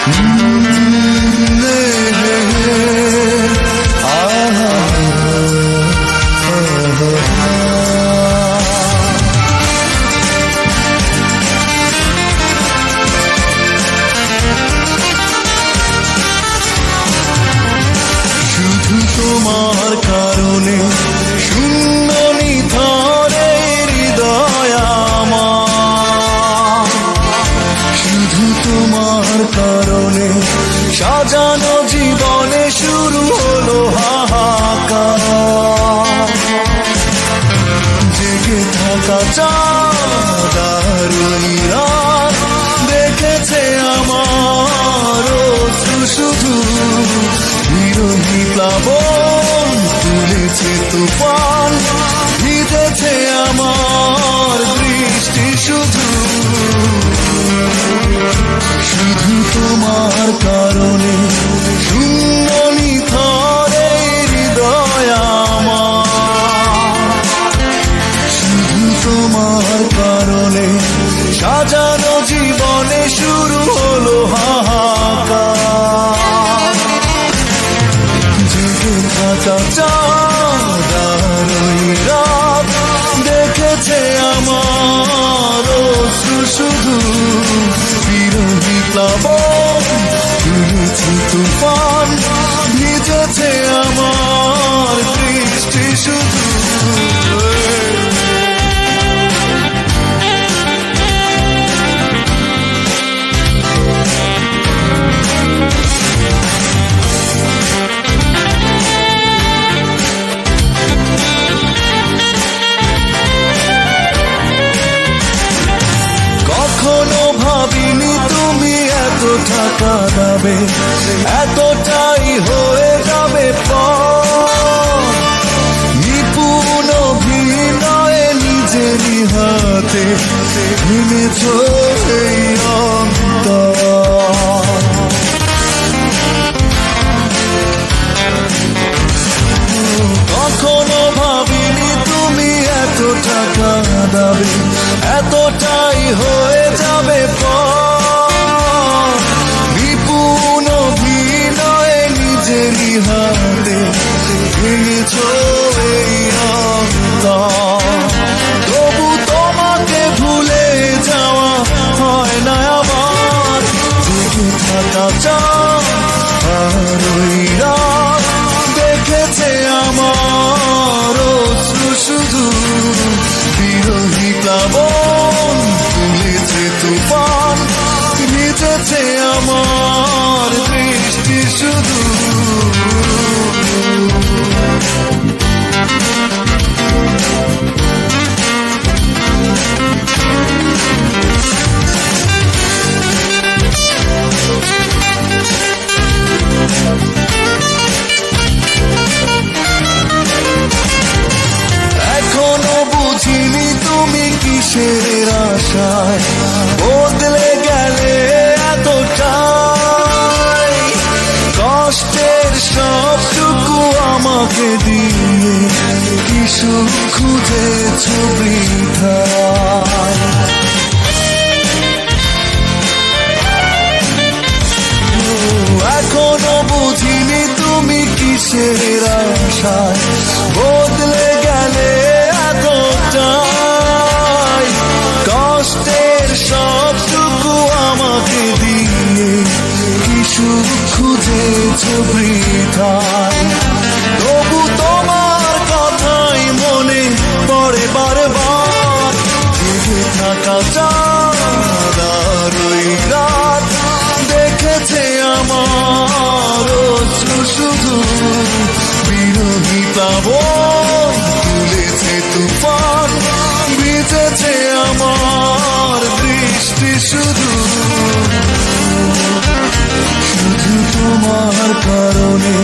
শুধু তোমার কারণে শূন্য নিথরে হৃদয় আমার, শুধু তোমার কারণে সাজানো জীবনে শুরু হলো হাহাকার। জেগে থাকা চাঁদ আর ওই রাত দেখেছে আমার অশ্রু শুধু, বিরোহী প্লাবন তুলেছে তুফান, ভিজেছে আমার বৃষ্টি শুধু। শুধু তোমার কারণে শূন্য নিথরে হৃদয় আমার, শুধু তোমার কারণে সাজানো জীবনে শুরু হলো হাহাকার। জেগে থাকা চাঁদ আর ওই রাত দেখেছে আমার অশ্রু শুধু, বিরোহী প্লাবন তুলেছে তুফান, ভিজেছে আমার বৃষ্টি শুধু। কখনো ভাবিনি তুমি এত টাকা দেবে, এতটাই হয়ে যাবে পর। নিপুণ অভিনয়ে নিজেরই হাতে ভেঙেছ এই অন্তর। কখনো ভাবিনি তুমি এত টাকা দেবে, এতটাই হয়ে যাবে পর। বিপুল অভিনয়ে নিজেরই হাতে ভেঙেছ এই অন্তর। তবু তোমাকে ভুলে যাওয়া হয় না আবার, জেগে থাকা চাঁদ আর ওই রাত দেখেছে আমার অশ্রু শুধু, বিরোহী প্লাবন তুলেছে তুফান, ভিজেছে আমার বৃষ্টি শুধু। এখনো বুঝিনি তুমি কিসের আশায় বদলে গেলে এতটাই। কষ্টের সবটুকু আমাকে দিয়ে কি সুখ খুঁজেছ বৃথায়। এখনো বুঝিনি তুমি কিসের আশায় বদলে গেলে এতটাই। কষ্টের সবটুকু আমাকে দিয়ে কি সুখ খুঁজেছ বৃথায়। তবু তোমার কথাই মনে পড়ে বারবার, জেগে থাকা চাঁদ আর ওই রাত দেখেছে আমার অশ্রু শুধু, বিরোহী প্লাবন তুলেছে তুফান, ভিজেছে আমার বৃষ্টি শুধু। শুধু তোমার কারণে